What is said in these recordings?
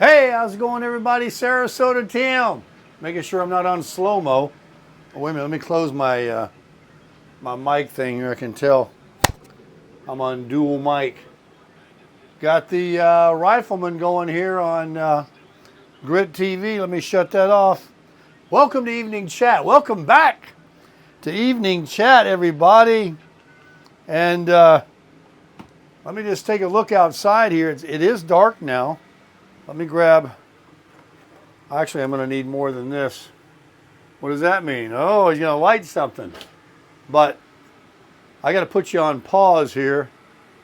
Hey, how's it going, everybody? Sarasota Tim. Making sure I'm not on slow-mo. Oh, wait a minute, let me close my my mic thing here. I can tell I'm on dual mic. Got the rifleman going here on Grit TV. Let me shut that off. Welcome to Evening Chat. Welcome back to Evening Chat, everybody. And let me just take a look outside here. It is dark now. Let me grab... Actually, I'm going to need more than this. What does that mean? Oh, he's going to light something. But I got to put you on pause here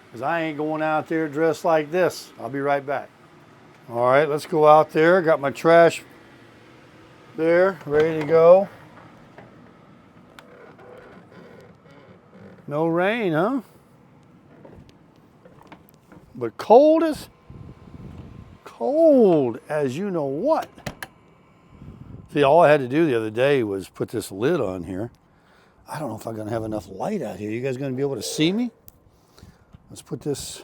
because I ain't going out there dressed like this. I'll be right back. All right, let's go out there. Got my trash there, ready to go. No rain, huh? But cold as you know what. See, all I had to do the other day was put this lid on here. I don't know if I'm going to have enough light out here. You guys going to be able to see me? Let's put this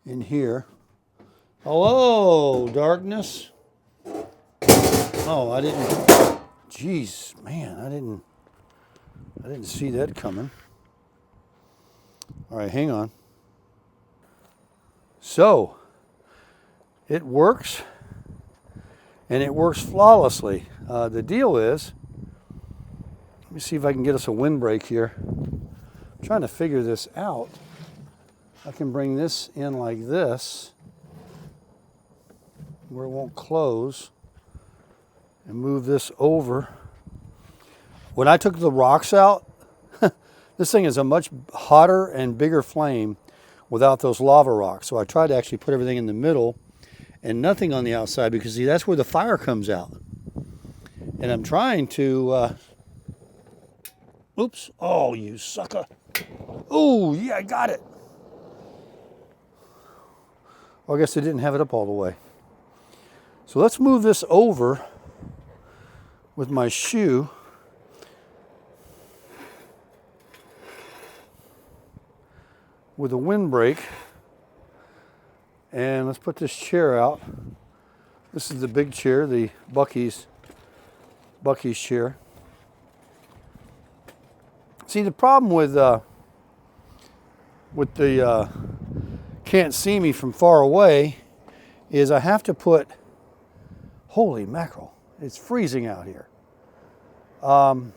in here. Hello, darkness. Oh, I didn't. Jeez, man, I didn't see that coming. All right, hang on. So, it works. And it works flawlessly. The deal is, let me see if I can get us a windbreak here. I'm trying to figure this out. I can bring this in like this, where it won't close, and move this over. When I took the rocks out, this thing is a much hotter and bigger flame without those lava rocks. So I tried to actually put everything in the middle and nothing on the outside, because see, that's where the fire comes out. And I'm trying to, oops, oh, you sucker. Oh, yeah, I got it. Well, I guess I didn't have it up all the way. So let's move this over with my shoe. With a windbreak. And let's put this chair out. This is the big chair, the Bucky's chair. See, the problem with the can't see me from far away is I have to put, holy mackerel, it's freezing out here. I'm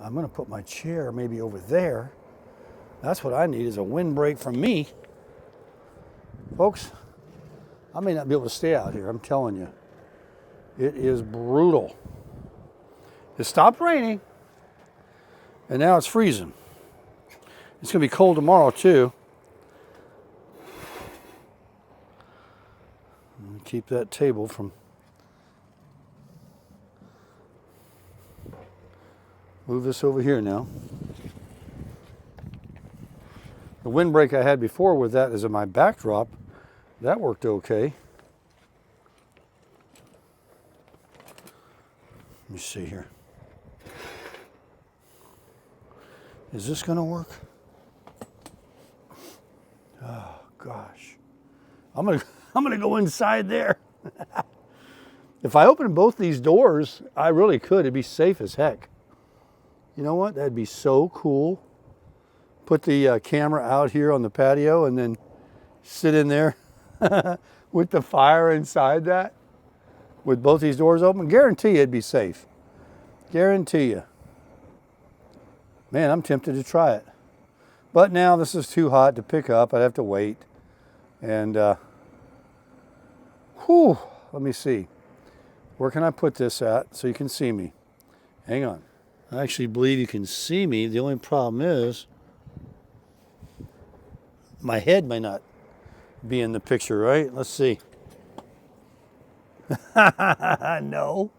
going to put my chair maybe over there. That's what I need, is a windbreak from me. Folks, I may not be able to stay out here, I'm telling you. It is brutal. It stopped raining, and now it's freezing. It's going to be cold tomorrow, too. Keep that table from... Move this over here now. The windbreak I had before with that as my backdrop, that worked okay. Let me see here. Is this going to work? Oh gosh, I'm gonna go inside there. If I open both these doors, I really could. It'd be safe as heck. You know what? That'd be so cool. Put the camera out here on the patio and then sit in there with the fire inside that, with both these doors open. Guarantee you it'd be safe. Guarantee you. Man, I'm tempted to try it. But now this is too hot to pick up. I'd have to wait. And, let me see. Where can I put this at so you can see me? Hang on. I actually believe you can see me. The only problem is my head may not be in the picture, right? Let's see. No.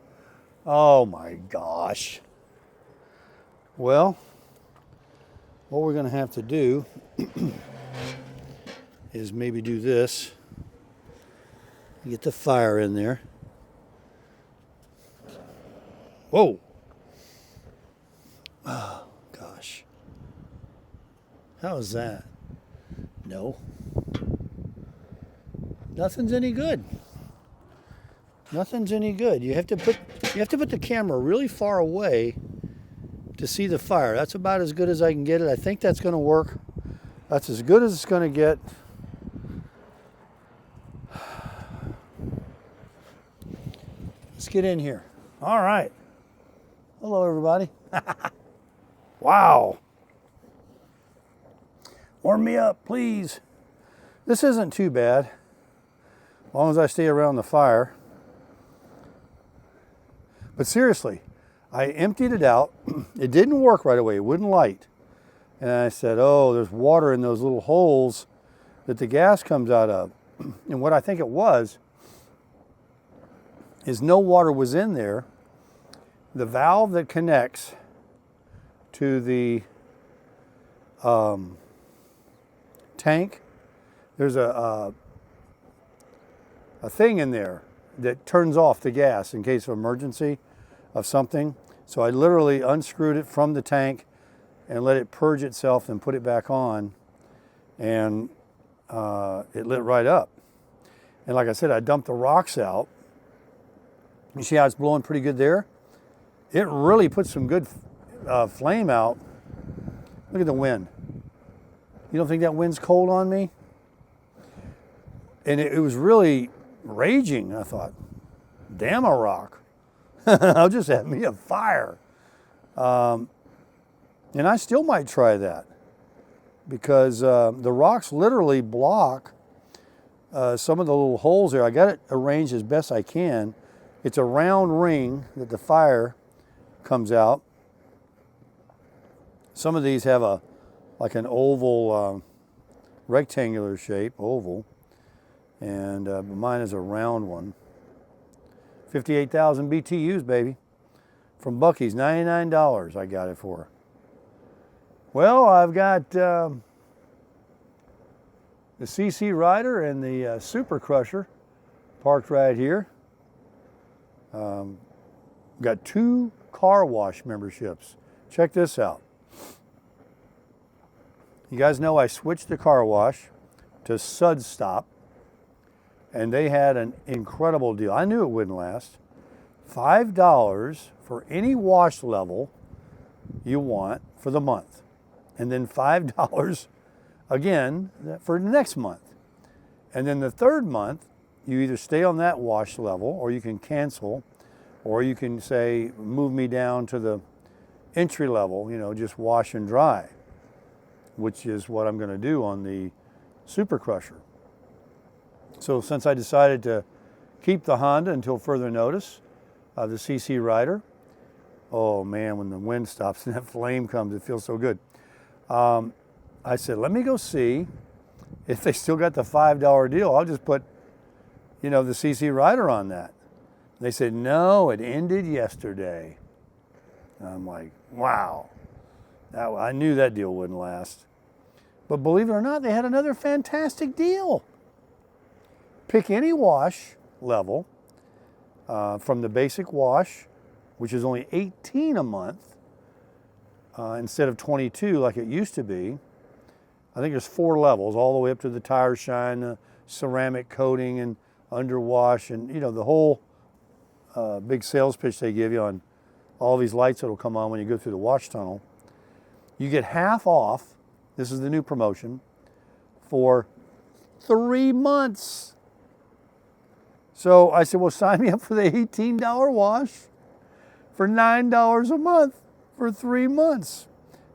Oh my gosh. Well, what we're going to have to do is maybe do this. Get the fire in there. Whoa. Oh, gosh. How is that? No. Nothing's any good. Nothing's any good. You have to put the camera really far away to see the fire. That's about as good as I can get it. I think that's going to work. That's as good as it's going to get. Let's get in here. All right. Hello, everybody. Wow. Warm me up, please. This isn't too bad, as long as I stay around the fire. But seriously, I emptied it out. It didn't work right away. It wouldn't light. And I said, oh, there's water in those little holes that the gas comes out of. And what I think it was is no water was in there. The valve that connects to the tank, there's a thing in there that turns off the gas in case of emergency of something. So I literally unscrewed it from the tank and let it purge itself and put it back on, and it lit right up. And like I said, I dumped the rocks out. You see how it's blowing pretty good there? It really put some good flame out. Look at the wind. You don't think that wind's cold on me? And it was really raging. I thought, damn a rock. I'll just have me a fire. And I still might try that, because the rocks literally block some of the little holes there. I got it arranged as best I can. It's a round ring that the fire comes out. Some of these have like an oval, rectangular shape, oval. And mine is a round one. 58,000 BTUs, baby. From Buc-ee's, $99 I got it for. Well, I've got the CC Rider and the Super Crusher parked right here. Got 2 car wash memberships. Check this out. You guys know I switched the car wash to Sud Stop. And they had an incredible deal. I knew it wouldn't last. $5 for any wash level you want for the month. And then $5 again for the next month. And then the third month, you either stay on that wash level, or you can cancel, or you can say, move me down to the entry level, just wash and dry, which is what I'm going to do on the Super Crusher. So since I decided to keep the Honda until further notice, the CC Rider, oh man, when the wind stops and that flame comes, it feels so good. I said, let me go see if they still got the $5 deal. I'll just put, the CC Rider on that. They said, no, it ended yesterday. And I'm like, wow, I knew that deal wouldn't last. But believe it or not, they had another fantastic deal. Pick any wash level from the basic wash, which is only $18 a month instead of $22 like it used to be. I think there's 4 levels, all the way up to the tire shine, the ceramic coating, and underwash, and the whole big sales pitch they give you on all these lights that'll come on when you go through the wash tunnel. You get half off. This is the new promotion for 3 months. So I said, well, sign me up for the $18 wash for $9 a month for 3 months.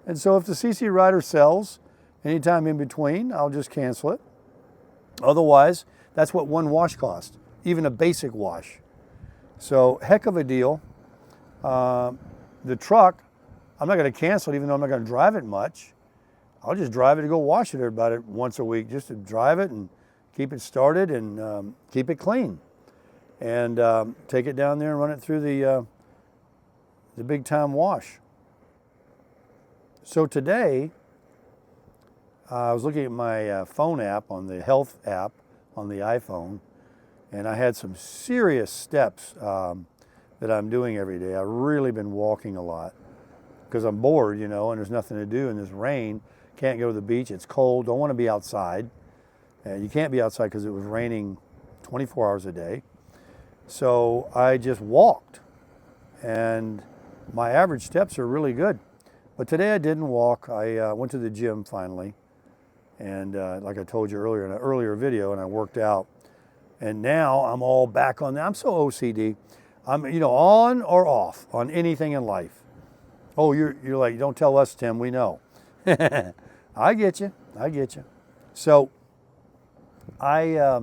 And so if the CC Rider sells anytime in between, I'll just cancel it. Otherwise, that's what one wash costs, even a basic wash. So heck of a deal. The truck, I'm not going to cancel it, even though I'm not going to drive it much. I'll just drive it to go wash it about it once a week, just to drive it and keep it started and keep it clean. And take it down there and run it through the big time wash. So today, I was looking at my phone app, on the health app on the iPhone, and I had some serious steps that I'm doing every day. I've really been walking a lot because I'm bored, and there's nothing to do in this rain. Can't go to the beach, it's cold, don't want to be outside. You can't be outside because it was raining 24 hours a day. So I just walked, and my average steps are really good. But today I didn't walk. I went to the gym finally, and like I told you earlier in an earlier video, and I worked out. And now I'm all back on that. I'm so OCD. I'm, on or off on anything in life. Oh, you're like, don't tell us, Tim, we know. I get you. So I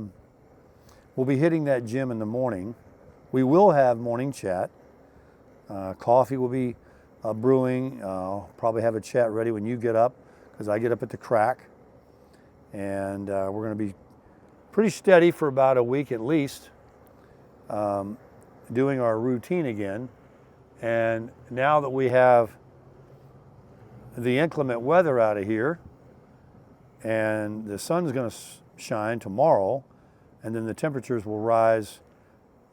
will be hitting that gym in the morning. We will have morning chat. Coffee will be brewing. I'll probably have a chat ready when you get up, because I get up at the crack. And we're going to be pretty steady for about a week at least, doing our routine again. And now that we have the inclement weather out of here, and the sun's going to shine tomorrow, and then the temperatures will rise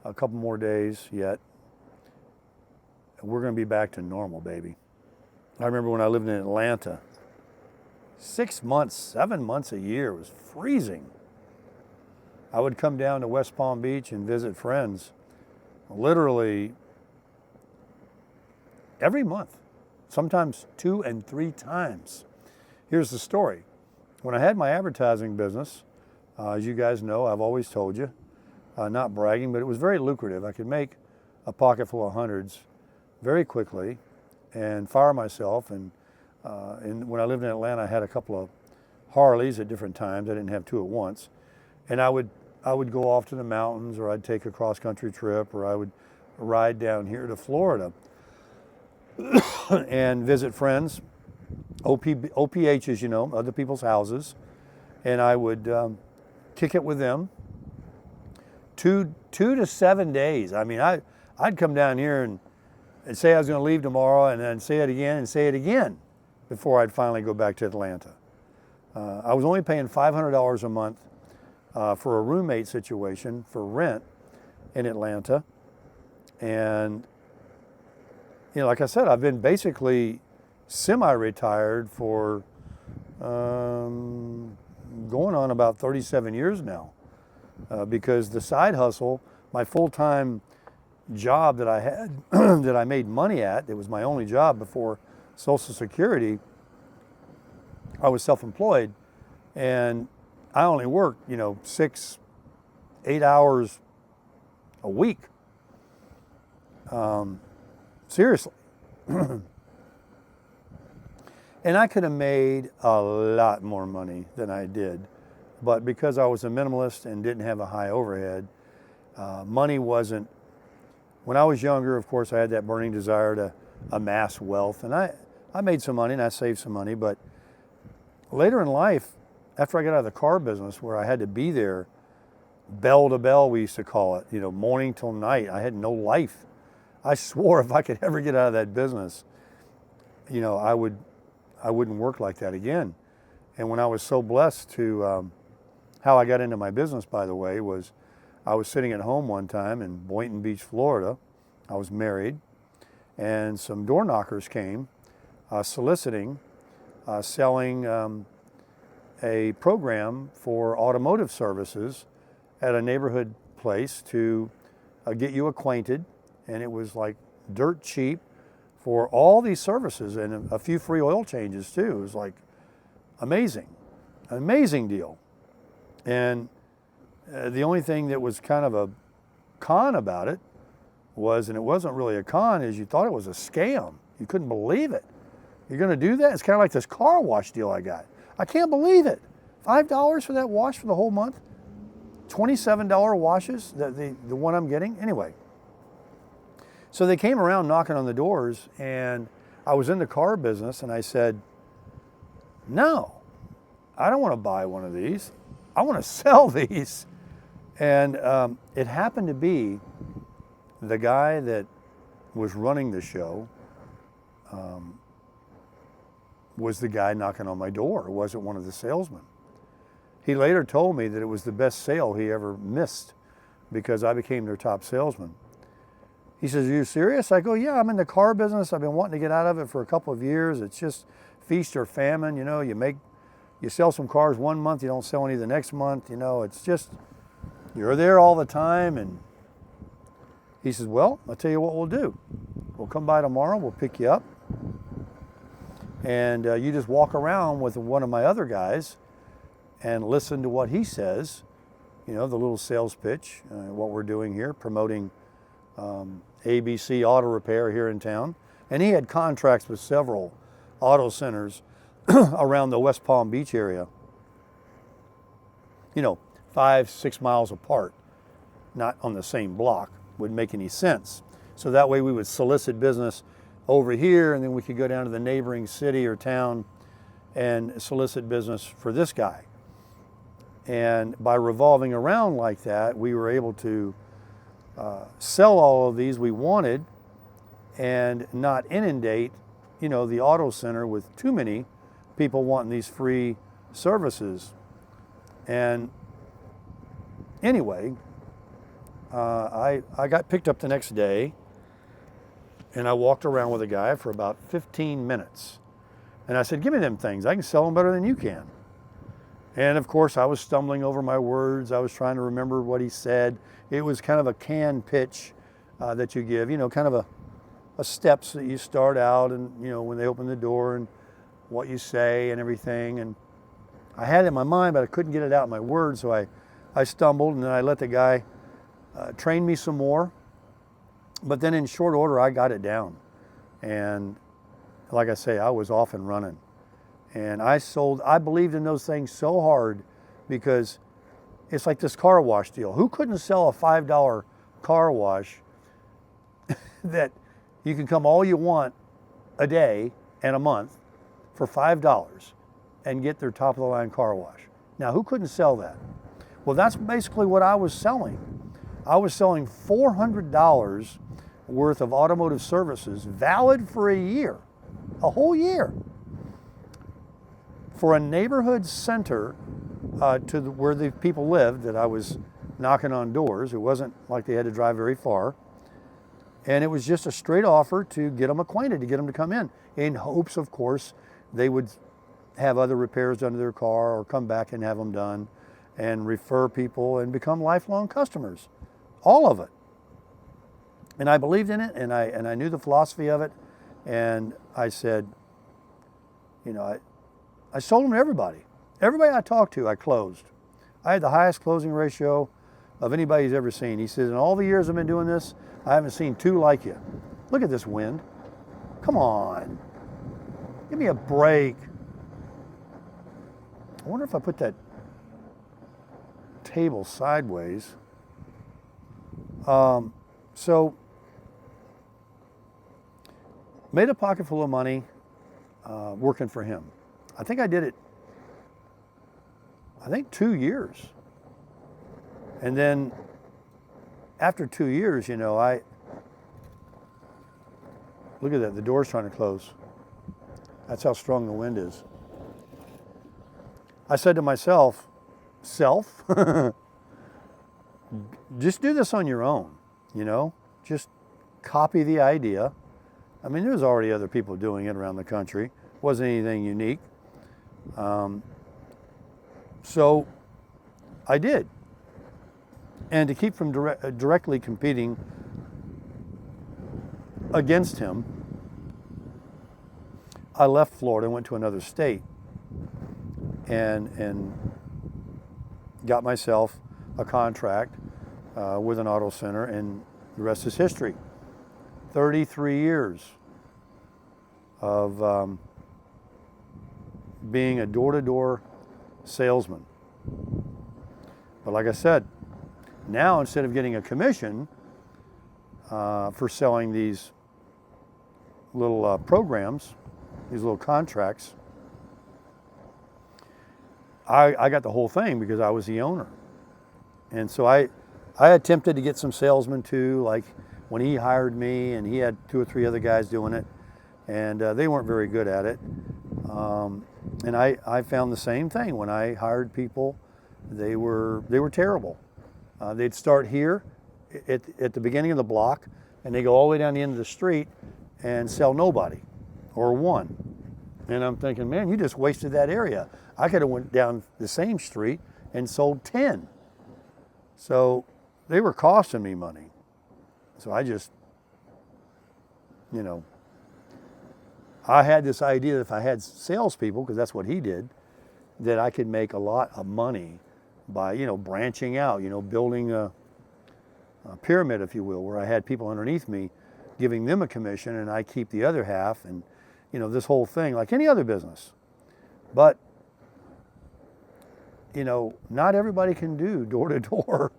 a couple more days yet, we're going to be back to normal, baby. I remember when I lived in Atlanta, 6 months, 7 months a year, it was freezing. I would come down to West Palm Beach and visit friends literally every month, sometimes 2 and 3 times. Here's the story. When I had my advertising business, as you guys know, I've always told you, not bragging, but it was very lucrative. I could make a pocket full of hundreds very quickly and fire myself. And when I lived in Atlanta, I had a couple of Harleys at different times. I didn't have 2 at once. And I would go off to the mountains, or I'd take a cross-country trip, or I would ride down here to Florida and visit friends, OPHs, other people's houses, and I would kick it with them. 2 to 7 days. I mean, I'd come down here and say I was going to leave tomorrow, and then say it again and say it again before I'd finally go back to Atlanta. I was only paying $500 a month for a roommate situation for rent in Atlanta. And, like I said, I've been basically semi-retired for going on about 37 years now, because the side hustle, my full-time job that I had, that I made money at, it was my only job before Social Security, I was self-employed, and I only worked, 6, 8 hours a week. Seriously. And I could have made a lot more money than I did. But because I was a minimalist and didn't have a high overhead, money wasn't, when I was younger, of course, I had that burning desire to amass wealth. And I made some money and I saved some money. But later in life, after I got out of the car business, where I had to be there, bell to bell, we used to call it, morning till night, I had no life. I swore if I could ever get out of that business, I wouldn't work like that again. And when I was so blessed to, how I got into my business, by the way, was I was sitting at home one time in Boynton Beach, Florida. I was married, and some door knockers came soliciting, selling a program for automotive services at a neighborhood place to get you acquainted. And it was like dirt cheap for all these services and a few free oil changes too. It was like amazing, an amazing deal. And the only thing that was kind of a con about it was, and it wasn't really a con, is you thought it was a scam. You couldn't believe it. You're going to do that? It's kind of like this car wash deal I got. I can't believe it. $5 for that wash for the whole month? $27 washes, the one I'm getting? Anyway. So they came around knocking on the doors, and I was in the car business, and I said, no, I don't want to buy one of these. I want to sell these. And it happened to be the guy that was running the show was the guy knocking on my door. It wasn't one of the salesmen. He later told me that it was the best sale he ever missed because I became their top salesman. He says, are you serious? I go, yeah, I'm in the car business. I've been wanting to get out of it for a couple of years. It's just feast or famine. You sell some cars one month, you don't sell any the next month. It's just You're there all the time. And he says, well, I'll tell you what we'll do. We'll come by tomorrow. We'll pick you up. And you just walk around with one of my other guys and listen to what he says. You know, the little sales pitch, what we're doing here, promoting ABC Auto Repair here in town. And he had contracts with several auto centers around the West Palm Beach area. You know, 5-6 miles apart, not on the same block, wouldn't make any sense. So that way we would solicit business over here, and then we could go down to the neighboring city or town and solicit business for this guy. And by revolving around like that, we were able to sell all of these we wanted and not inundate, you know, the auto center with too many people wanting these free services. And anyway, I got picked up the next day, and I walked around with a guy for about 15 minutes. And I said, give me them things. I can sell them better than you can. And of course, I was stumbling over my words. I was trying to remember what he said. It was kind of a canned pitch that you give, you know, kind of a steps that you start out, and, you know, when they open the door and what you say and everything. And I had it in my mind, but I couldn't get it out in my words. So I stumbled, and then I let the guy train me some more. But then in short order, I got it down. And like I say, I was off and running. And I believed in those things so hard, because it's like this car wash deal. Who couldn't sell a $5 car wash that you can come all you want a day and a month for $5 and get their top of the line car wash? Now, who couldn't sell that? Well, that's basically what I was selling. I was selling $400 worth of automotive services, valid for a year, a whole year, for a neighborhood center where the people lived that I was knocking on doors. It wasn't like they had to drive very far. And it was just a straight offer to get them acquainted, to get them to come in hopes, of course, they would have other repairs done to their car or come back and have them done and refer people and become lifelong customers. All of it. And I believed in it, and I knew the philosophy of it. And I said, you know, I sold them to everybody. Everybody I talked to, I closed. I had the highest closing ratio of anybody he's ever seen. He says, in all the years I've been doing this, I haven't seen two like you. Look at this wind. Come on. Give me a break. I wonder if I put that table sideways. So, made a pocket full of money working for him. I think I did it, 2 years. And then after 2 years, you know, look at that, the door's trying to close. That's how strong the wind is. I said to myself, just do this on your own, you know, just copy the idea. I mean, there's already other people doing it around the country. Wasn't anything unique. So I did. And to keep from directly competing against him, I left Florida and went to another state and got myself a contract with an auto center, and the rest is history. 33 years of being a door-to-door salesman. But like I said, now instead of getting a commission for selling these little programs, these little contracts, I got the whole thing because I was the owner. And so I attempted to get some salesmen too, like when he hired me, and he had 2 or 3 other guys doing it, and they weren't very good at it. And I found the same thing. When I hired people, they were terrible. They'd start here at the beginning of the block, and they go all the way down the end of the street and sell nobody or one. And I'm thinking, man, you just wasted that area. I could have went down the same street and sold 10. So they were costing me money. So I just, you know, I had this idea that if I had salespeople, because that's what he did, that I could make a lot of money by, you know, branching out, you know, building a pyramid, if you will, where I had people underneath me giving them a commission and I keep the other half, and, you know, this whole thing like any other business. But, you know, not everybody can do door to door.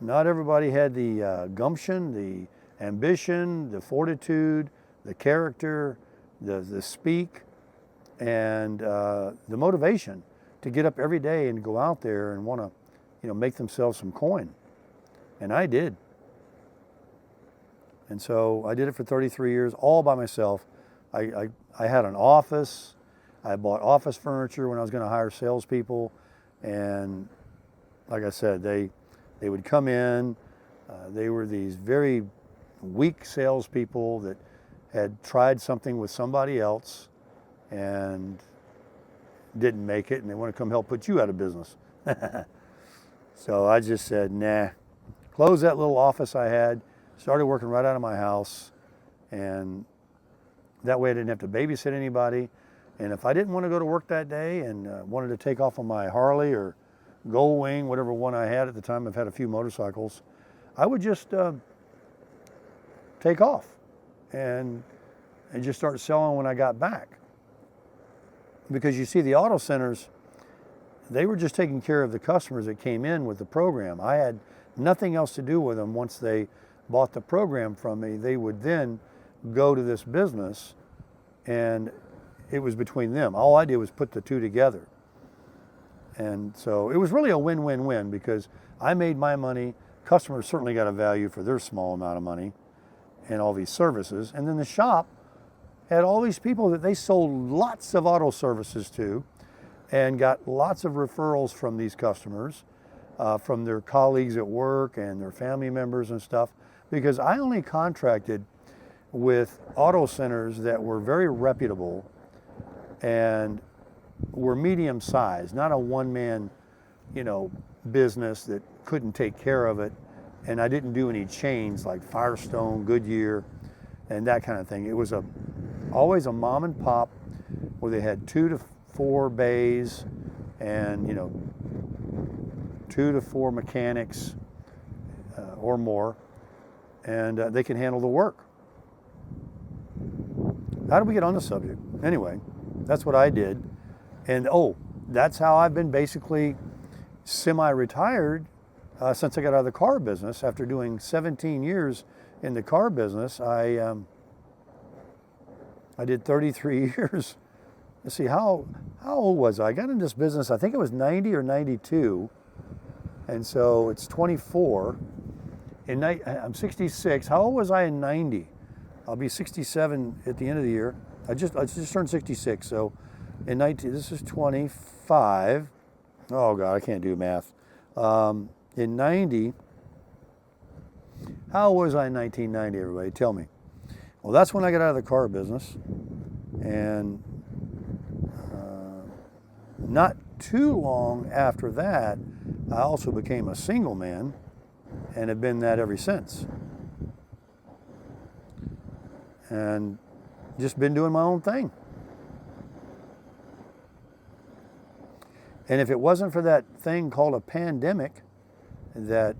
Not everybody had the gumption, the ambition, the fortitude, the character, the speak, and the motivation to get up every day and go out there and want to, you know, make themselves some coin. And I did. And so I did it for 33 years, all by myself. I had an office. I bought office furniture when I was going to hire salespeople. And like I said, they would come in. They were these very weak salespeople that had tried something with somebody else and didn't make it, and they want to come help put you out of business. So I just said, nah, closed that little office I had, started working right out of my house, and that way I didn't have to babysit anybody. And if I didn't want to go to work that day and wanted to take off on my Harley or Gold Wing, whatever one I had at the time, I've had a few motorcycles, I would just take off and just start selling when I got back. Because you see, the auto centers, they were just taking care of the customers that came in with the program. I had nothing else to do with them. Once they bought the program from me, they would then go to this business, and it was between them. All I did was put the two together. And so it was really a win-win-win, because I made my money, customers certainly got a value for their small amount of money and all these services, and then the shop had all these people that they sold lots of auto services to and got lots of referrals from these customers, from their colleagues at work and their family members and stuff, because I only contracted with auto centers that were very reputable and were medium sized, not a one-man, you know, business that couldn't take care of it. And I didn't do any chains like Firestone, Goodyear, and that kind of thing. It was always a mom and pop where they had 2 to 4 bays and, you know, 2 to 4 mechanics or more, and they can handle the work. How did we get on the subject? Anyway, that's what I did. And that's how I've been basically semi-retired since I got out of the car business. After doing 17 years in the car business, I did 33 years. Let's see, how old was I? I got in this business, I think it was 90 or 92. And so it's 24. I'm 66. How old was I in 90? I'll be 67 at the end of the year. I just turned 66. So in 19, this is 25. Oh God, I can't do math. In 90, how old was I in 1990, everybody? Tell me. Well, that's when I got out of the car business. And not too long after that, I also became a single man and have been that ever since. And just been doing my own thing. And if it wasn't for that thing called a pandemic that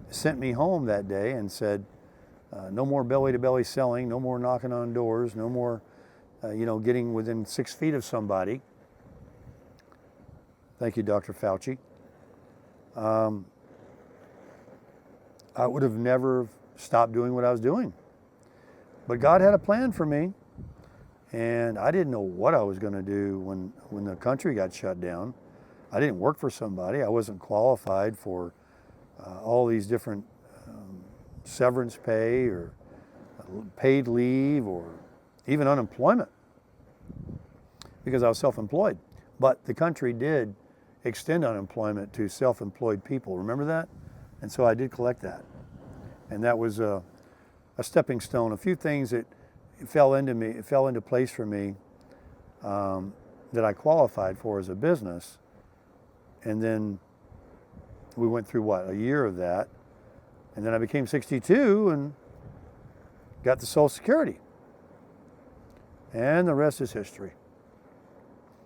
sent me home that day and said, no more belly-to-belly selling, no more knocking on doors, no more, getting within 6 feet of somebody. Thank you, Dr. Fauci. I would have never stopped doing what I was doing. But God had a plan for me, and I didn't know what I was going to do when the country got shut down. I didn't work for somebody. I wasn't qualified for all these different severance pay or paid leave or even unemployment because I was self-employed. But the country did extend unemployment to self-employed people. Remember that? And so I did collect that. And that was a stepping stone. A few things that fell into place for me that I qualified for as a business. And then we went through, what, a year of that. And then I became 62 and got the Social Security. And the rest is history.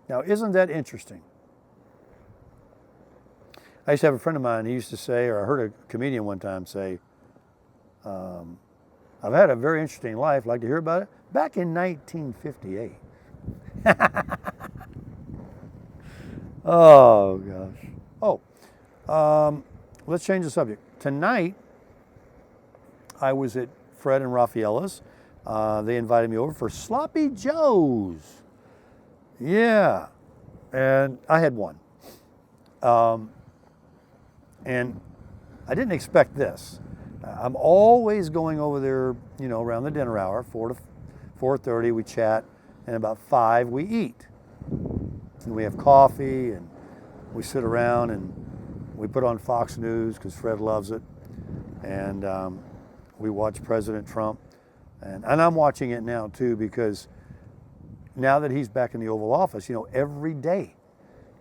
Now, isn't that interesting? I used to have a friend of mine, he used to say, or I heard a comedian one time say, I've had a very interesting life, like to hear about it? Back in 1958. Oh, gosh. Oh, let's change the subject. Tonight, I was at Fred and Rafaela's. They invited me over for Sloppy Joe's. Yeah, and I had one. And I didn't expect this. I'm always going over there, you know, around the dinner hour, 4 to 4:30, we chat, and about 5 we eat. And we have coffee, and we sit around, and we put on Fox News because Fred loves it. And we watch President Trump. And I'm watching it now, too, because now that he's back in the Oval Office, you know, every day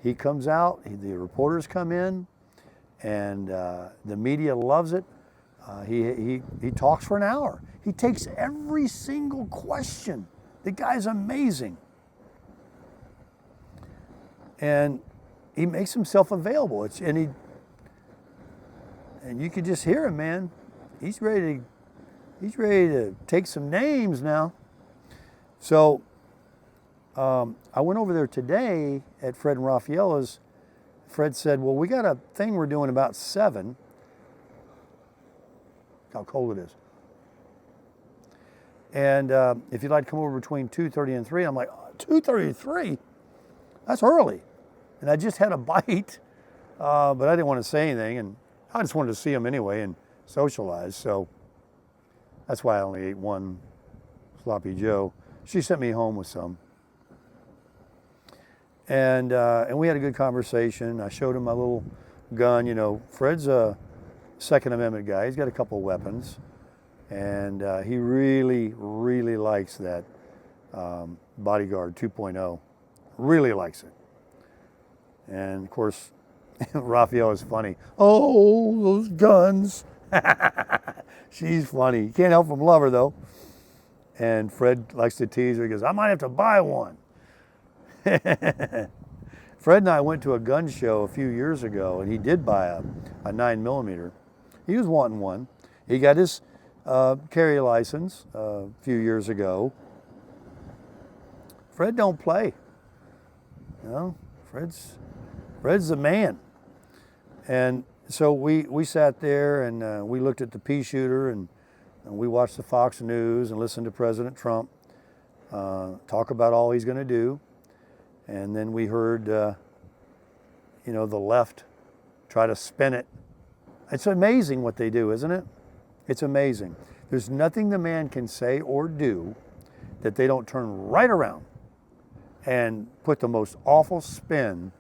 he comes out, the reporters come in, and the media loves it. He talks for an hour. He takes every single question. The guy's amazing. And he makes himself available. And you can just hear him, man. He's ready to take some names now. So I went over there today at Fred and Rafaela's. Fred said, well, we got a thing we're doing about 7. Look how cold it is. And if you'd like to come over between 2:30 and 3, I'm like, 2:30 to 3? That's early. And I just had a bite, but I didn't want to say anything. And I just wanted to see him anyway and socialize. So that's why I only ate one Sloppy Joe. She sent me home with some. And we had a good conversation. I showed him my little gun. You know, Fred's a Second Amendment guy. He's got a couple of weapons. And he really, really likes that Bodyguard 2.0. Really likes it. And, of course, Raphael is funny. Oh, those guns. She's funny. You can't help from love her, though. And Fred likes to tease her. He goes, I might have to buy one. Fred and I went to a gun show a few years ago, and he did buy a 9mm. He was wanting one. He got his carry license a few years ago. Fred don't play. You know, Fred's the man. And so we sat there and we looked at the pea shooter and we watched the Fox News and listened to President Trump talk about all he's going to do. And then we heard, you know, the left try to spin it. It's amazing what they do, isn't it? It's amazing. There's nothing the man can say or do that they don't turn right around and put the most awful spin.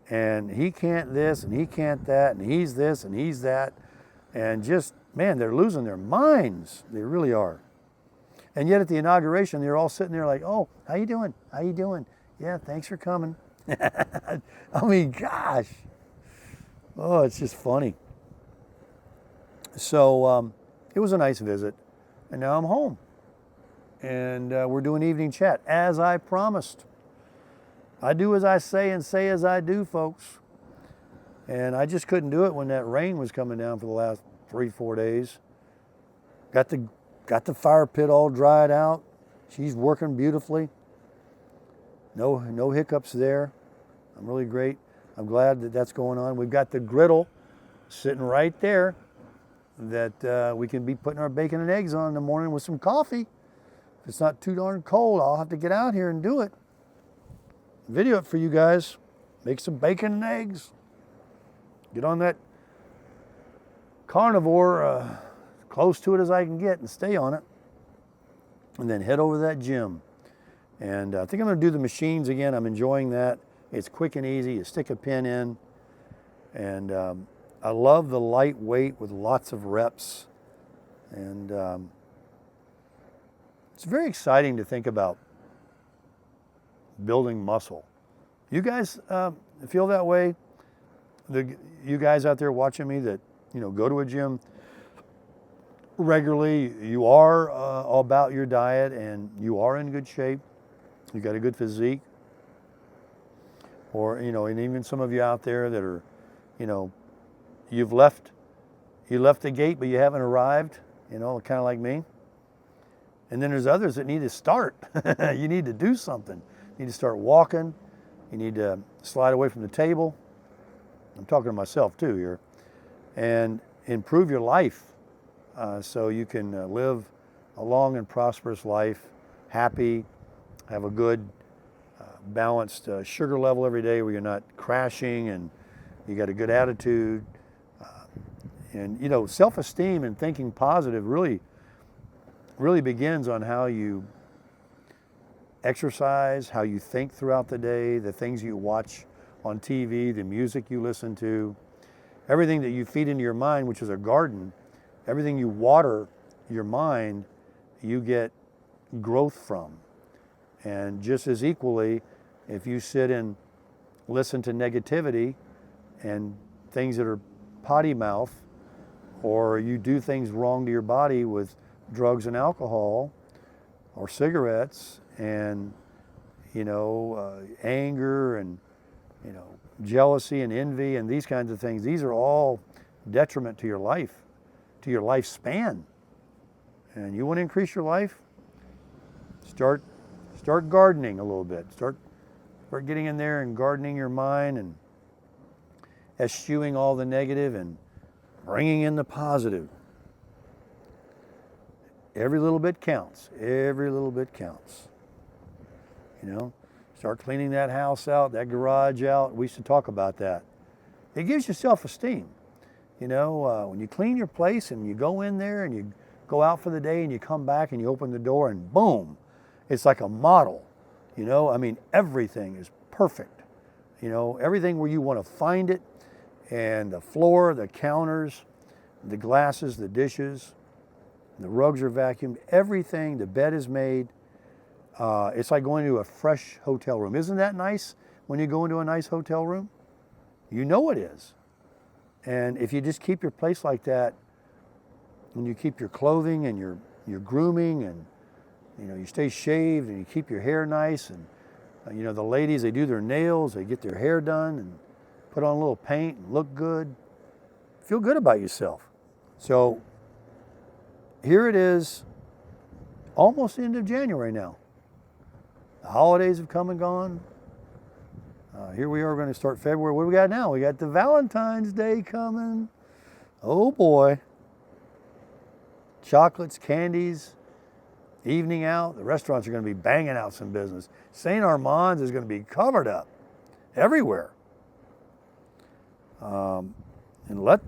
And he can't this and he can't that and he's this and he's that. And just, man, they're losing their minds. They really are. And yet at the inauguration, they're all sitting there like, oh, how you doing? How you doing? Yeah, thanks for coming. I mean, gosh. Oh, it's just funny. So it was a nice visit. And now I'm home. And we're doing evening chat, as I promised. I do as I say and say as I do, folks. And I just couldn't do it when that rain was coming down for the last 3-4 days. Got the fire pit all dried out. She's working beautifully. No hiccups there. I'm really great. I'm glad that that's going on. We've got the griddle sitting right there that we can be putting our bacon and eggs on in the morning with some coffee. If it's not too darn cold, I'll have to get out here and do it. Video it for you guys. Make some bacon and eggs. Get on that carnivore close to it as I can get and stay on it. And then head over to that gym. And I think I'm going to do the machines again. I'm enjoying that. It's quick and easy. You stick a pin in. And I love the lightweight with lots of reps. And it's very exciting to think about building muscle. You guys feel that way? you guys out there watching me that, go to a gym regularly, you are all about your diet and you are in good shape. You got a good physique. Or, and even some of you out there that are, you left the gate, but you haven't arrived, kind of like me. And then there's others that need to start. You need to do something. You need to start walking. You need to slide away from the table. I'm talking to myself too here. And improve your life so you can live a long and prosperous life, happy, have a good balanced sugar level every day where you're not crashing and you got a good attitude. And self-esteem and thinking positive really begins on how you exercise, how you think throughout the day, the things you watch on TV, the music you listen to, everything that you feed into your mind, which is a garden, everything you water your mind, you get growth from. And just as equally, if you sit and listen to negativity and things that are potty mouth, or you do things wrong to your body with drugs and alcohol or cigarettes and, anger and, jealousy and envy and these kinds of things, these are all detriment to your life, to your lifespan. And you want to increase your life? Start gardening a little bit. Start getting in there and gardening your mind and eschewing all the negative and bringing in the positive. Every little bit counts. Every little bit counts. Start cleaning that house out, that garage out. We used to talk about that. It gives you self-esteem. When you clean your place and you go in there and you go out for the day and you come back and you open the door and boom, it's like a model. Everything is perfect. Everything where you want to find it, and the floor, the counters, the glasses, the dishes, the rugs are vacuumed, everything, the bed is made. It's like going to a fresh hotel room. Isn't that nice when you go into a nice hotel room? You know it is. And if you just keep your place like that, and you keep your clothing and your grooming and you stay shaved and you keep your hair nice and the ladies, they do their nails, they get their hair done and put on a little paint and look good. Feel good about yourself. So here it is, almost the end of January now. The holidays have come and gone. Here we are going to start February. What do we got now? We got the Valentine's Day coming. Oh boy. Chocolates, candies, evening out. The restaurants are going to be banging out some business. St. Armand's is going to be covered up everywhere. And let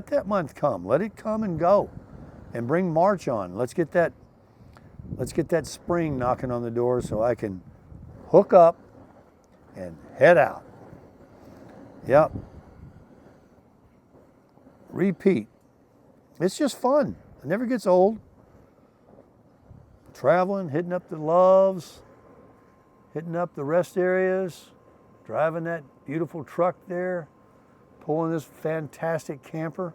that month come. Let it come and go. And bring March on. Let's get that spring knocking on the door so I can hook up and head out. Yep. Repeat. It's just fun. It never gets old. Traveling, hitting up the loves, hitting up the rest areas, driving that beautiful truck there, pulling this fantastic camper,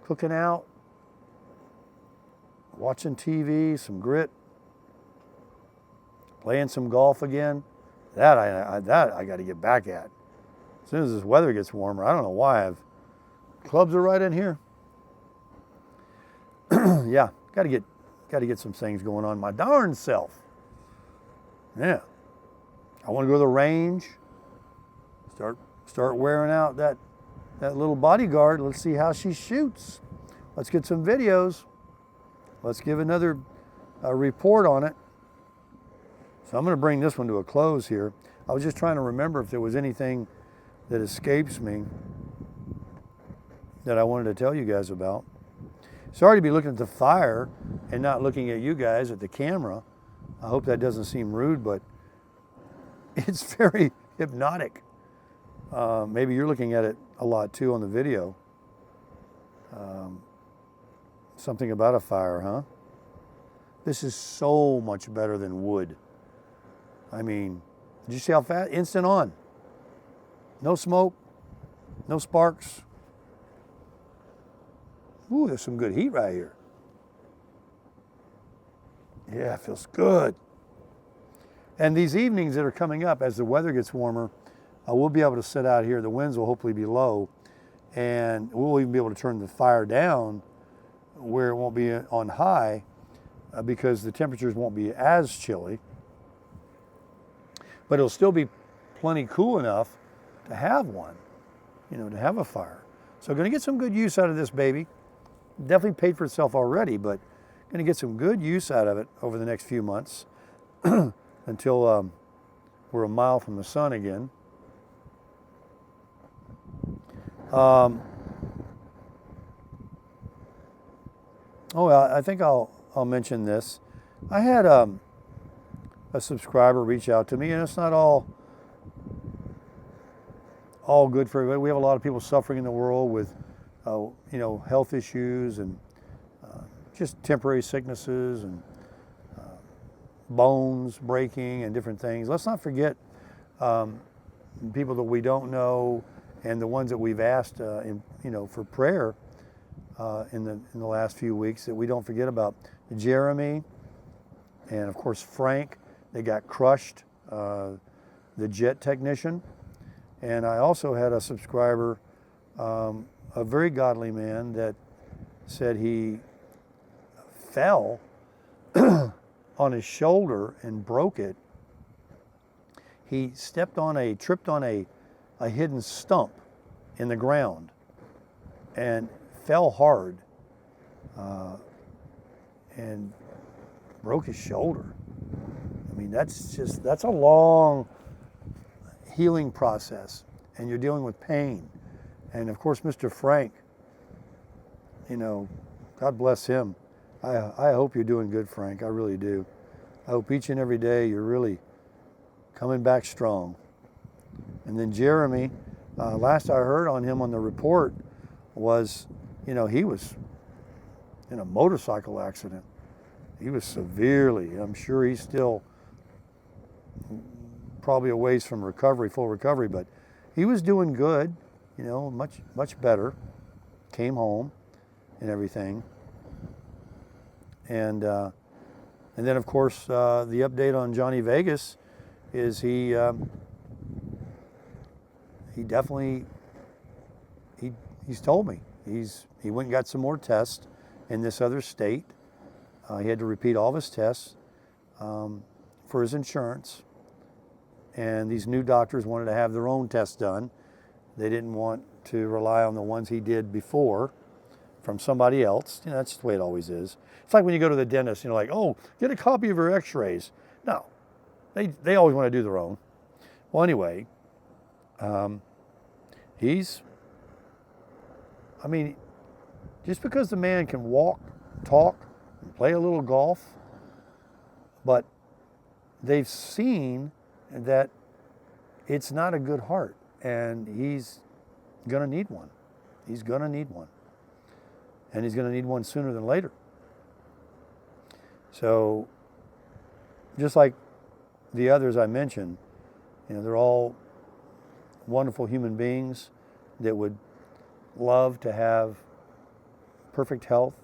cooking out, watching TV, some grit, playing some golf again. That I got to get back at. As soon as this weather gets warmer, I don't know why. Clubs are right in here. Yeah, got to get some things going on my darn self. Yeah, I want to go to the range. Start wearing out that little bodyguard. Let's see how she shoots. Let's get some videos. Let's give another report on it. So I'm going to bring this one to a close here. I was just trying to remember if there was anything that escapes me that I wanted to tell you guys about. Sorry to be looking at the fire and not looking at you guys at the camera. I hope that doesn't seem rude, but it's very hypnotic. Maybe you're looking at it a lot too on the video. Something about a fire, huh? This is so much better than wood. I mean, did you see how fast? Instant on. No smoke, No sparks. Ooh, there's some good heat right here. Yeah, it feels good. And these evenings that are coming up, as the weather gets warmer, we'll be able to sit out here. The winds will hopefully be low, and we'll even be able to turn the fire down where it won't be on high because the temperatures won't be as chilly. But it'll still be plenty cool enough to have one, to have a fire. So going to get some good use out of this baby. Definitely paid for itself already, but going to get some good use out of it over the next few months until we're a mile from the sun again. I think I'll mention this. I had a subscriber reach out to me, and it's not all good for everybody. We have a lot of people suffering in the world with health issues and just temporary sicknesses and bones breaking and different things. Let's not forget people that we don't know and the ones that we've asked for prayer in the last few weeks, that we don't forget about Jeremy and of course Frank. They got crushed, the jet technician. And I also had a subscriber, a very godly man, that said he fell on his shoulder and broke it. He tripped on a hidden stump in the ground and fell hard and broke his shoulder. I mean, that's a long healing process, and you're dealing with pain. And of course, Mr. Frank, God bless him. I hope you're doing good, Frank. I really do. I hope each and every day you're really coming back strong. And then Jeremy, last I heard on him on the report was, he was in a motorcycle accident. He was severely, I'm sure he's still probably a ways from full recovery, but he was doing good, much better. Came home and everything. And then of course the update on Johnny Vegas is he definitely he's told me he went and got some more tests in this other state. He had to repeat all of his tests for his insurance. And these new doctors wanted to have their own tests done. They didn't want to rely on the ones he did before from somebody else. That's just the way it always is. It's like when you go to the dentist, like, oh, get a copy of your x-rays. No, they always want to do their own. Well, anyway, just because the man can walk, talk, and play a little golf, but they've seen that it's not a good heart, and he's going to need one. He's going to need one. And he's going to need one sooner than later. So, just like the others I mentioned, they're all wonderful human beings that would love to have perfect health,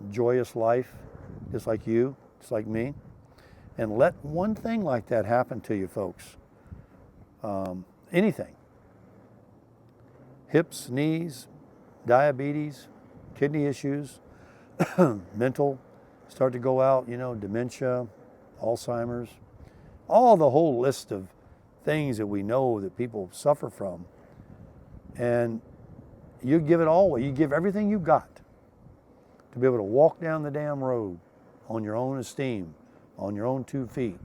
joyous life, just like you, just like me. And let one thing like that happen to you, folks. Anything. Hips, knees, diabetes, kidney issues, mental, start to go out, dementia, Alzheimer's, all the whole list of things that we know that people suffer from. And you give it all away. You give everything you got to be able to walk down the damn road on your own esteem, on your own 2 feet,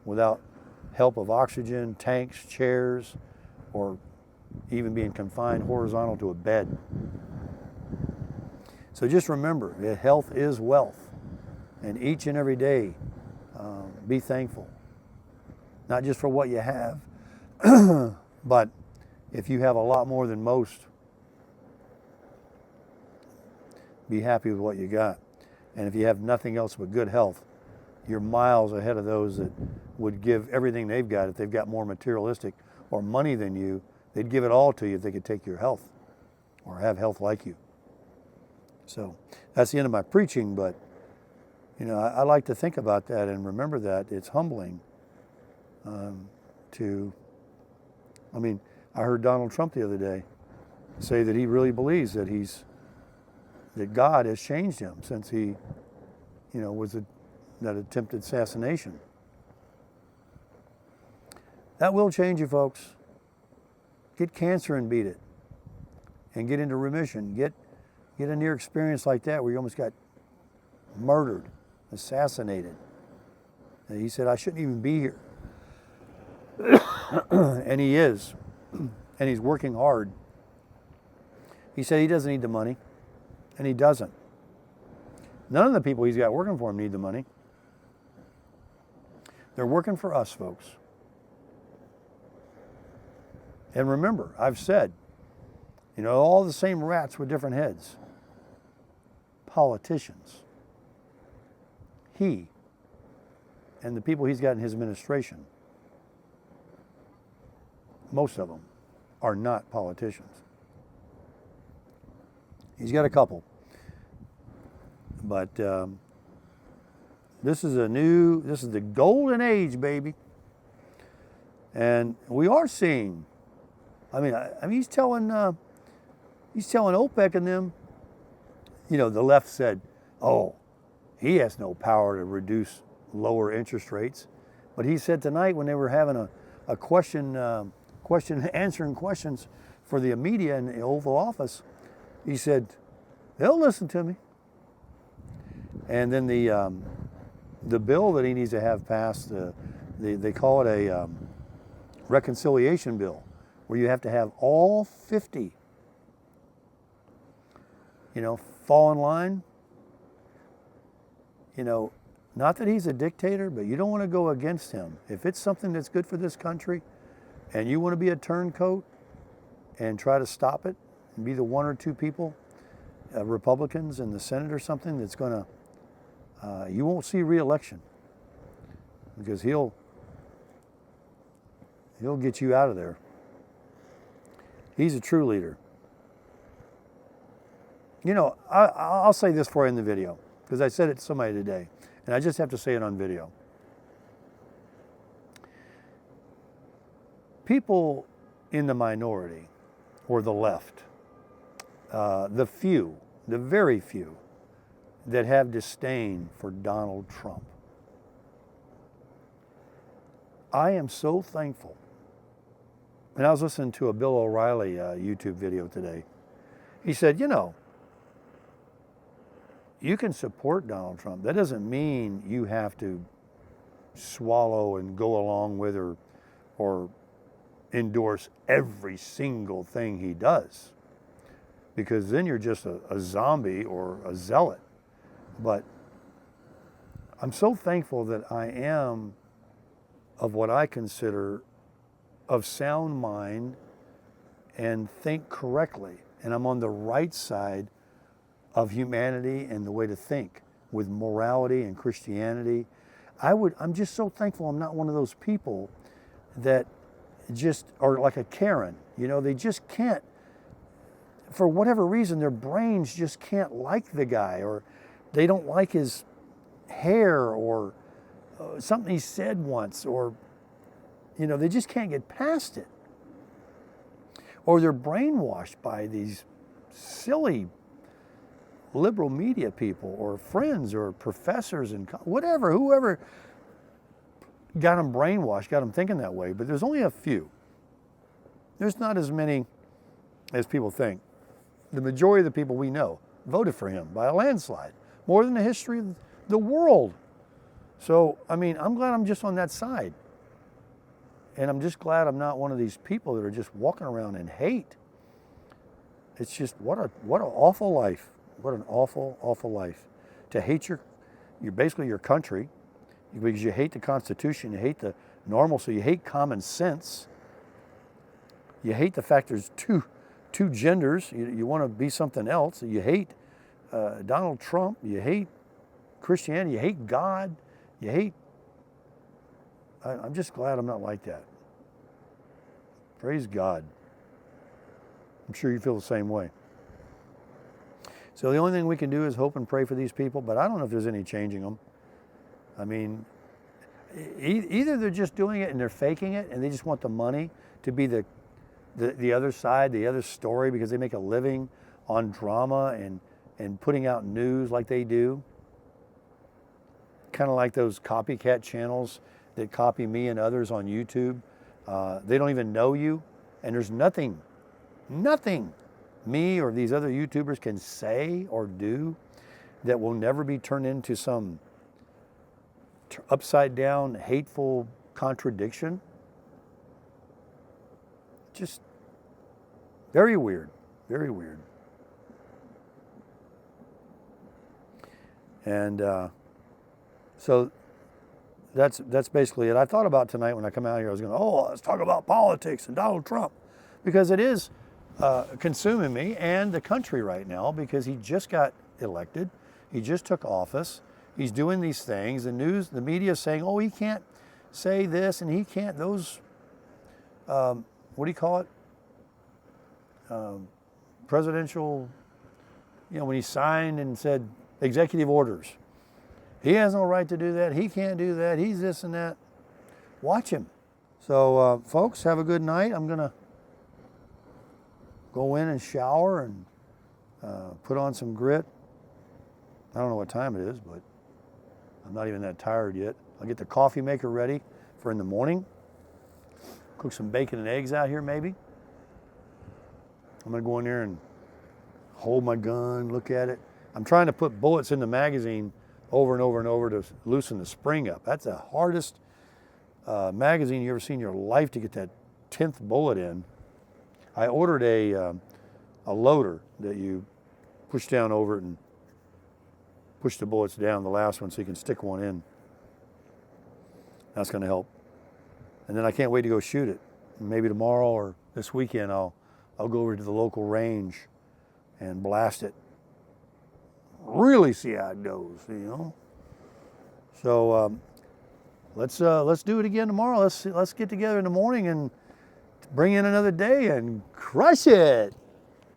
without help of oxygen, tanks, chairs, or even being confined horizontal to a bed. So just remember that health is wealth, and each and every day be thankful, not just for what you have, but if you have a lot more than most, be happy with what you got. And if you have nothing else but good health, you're miles ahead of those that would give everything they've got if they've got more materialistic or money than you They'd give it all to you if they could take your health or have health like you. So that's the end of my preaching, but you know, I like to think about that and remember that. It's humbling I mean, I heard Donald Trump the other day say that he really believes that that God has changed him since he, you know, was that attempted assassination. That will change you, folks. Get cancer and beat it, and get into remission. Get a near experience like that where you almost got murdered, assassinated. And he said, I shouldn't even be here. And he is. And he's working hard. He said he doesn't need the money. And he doesn't. None of the people he's got working for him need the money. They're working for us, folks. And remember, I've said, you know, all the same rats with different heads. Politicians. He and the people he's got in his administration, most of them are not politicians. He's got a couple. But this is the golden age, baby. And we are seeing, I mean, he's telling OPEC and them, you know, the left said, oh, he has no power to lower interest rates. But he said tonight when they were having a answering questions for the media in the Oval Office, he said, they'll listen to me. And then the bill that he needs to have passed, they call it a reconciliation bill, where you have to have all 50, you know, fall in line. You know, not that he's a dictator, but you don't want to go against him. If it's something that's good for this country and you want to be a turncoat and try to stop it and be the one or two people, Republicans in the Senate or something, that's going to, you won't see re-election, because he'll get you out of there. He's a true leader. You know, I'll say this for you in the video, because I said it to somebody today, and I just have to say it on video. People in the minority, or the left, the very few, that have disdain for Donald Trump, I am so thankful. And I was listening to a Bill O'Reilly YouTube video today. He said, you know, you can support Donald Trump. That doesn't mean you have to swallow and go along with or endorse every single thing he does, because then you're just a zombie or a zealot. But I'm so thankful that I am of what I consider of sound mind and think correctly. And I'm on the right side of humanity and the way to think with morality and Christianity. I'm just so thankful I'm not one of those people that just are like a Karen. You know, they just can't, for whatever reason, their brains just can't like the guy, or they don't like his hair, or something he said once, or, you know, they just can't get past it. Or they're brainwashed by these silly liberal media people, or friends, or professors, and whoever got them brainwashed, got them thinking that way. But there's only a few. There's not as many as people think. The majority of the people we know voted for him by a landslide, more than the history of the world. So, I mean, I'm glad I'm just on that side. And I'm just glad I'm not one of these people that are just walking around in hate. It's just, what an awful life. What an awful, awful life. To hate basically your country, because you hate the Constitution, you hate the normalcy, you hate common sense. You hate the fact there's two genders. You want to be something else. You hate Donald Trump. You hate Christianity. You hate God. You hate... I'm just glad I'm not like that. Praise God. I'm sure you feel the same way. So the only thing we can do is hope and pray for these people, but I don't know if there's any changing them. I mean, either they're just doing it and they're faking it and they just want the money to be the other side, the other story, because they make a living on drama and putting out news like they do. Kind of like those copycat channels that copy me and others on YouTube. They don't even know you, and there's nothing me or these other YouTubers can say or do that will never be turned into some upside down, hateful contradiction. Just very weird, very weird. And so that's basically it. I thought about tonight when I come out here, I was going, let's talk about politics and Donald Trump, because it is consuming me and the country right now, because he just got elected. He just took office. He's doing these things. The news, the media is saying, he can't say this and he can't, those, what do you call it? Presidential, when he signed and said executive orders. He has no right to do that. He can't do that. He's this and that. Watch him. So, folks, have a good night. I'm going to go in and shower and put on some grit. I don't know what time it is, but I'm not even that tired yet. I'll get the coffee maker ready for in the morning. Cook some bacon and eggs out here, maybe. I'm going to go in there and hold my gun, look at it. I'm trying to put bullets in the magazine over and over and over to loosen the spring up. That's the hardest magazine you ever seen in your life to get that 10th bullet in. I ordered a loader that you push down over it and push the bullets down, the last one, so you can stick one in. That's going to help. And then I can't wait to go shoot it. Maybe tomorrow or this weekend I'll go over to the local range and blast it. Really see how it goes, So let's do it again tomorrow. Let's get together in the morning and bring in another day and crush it.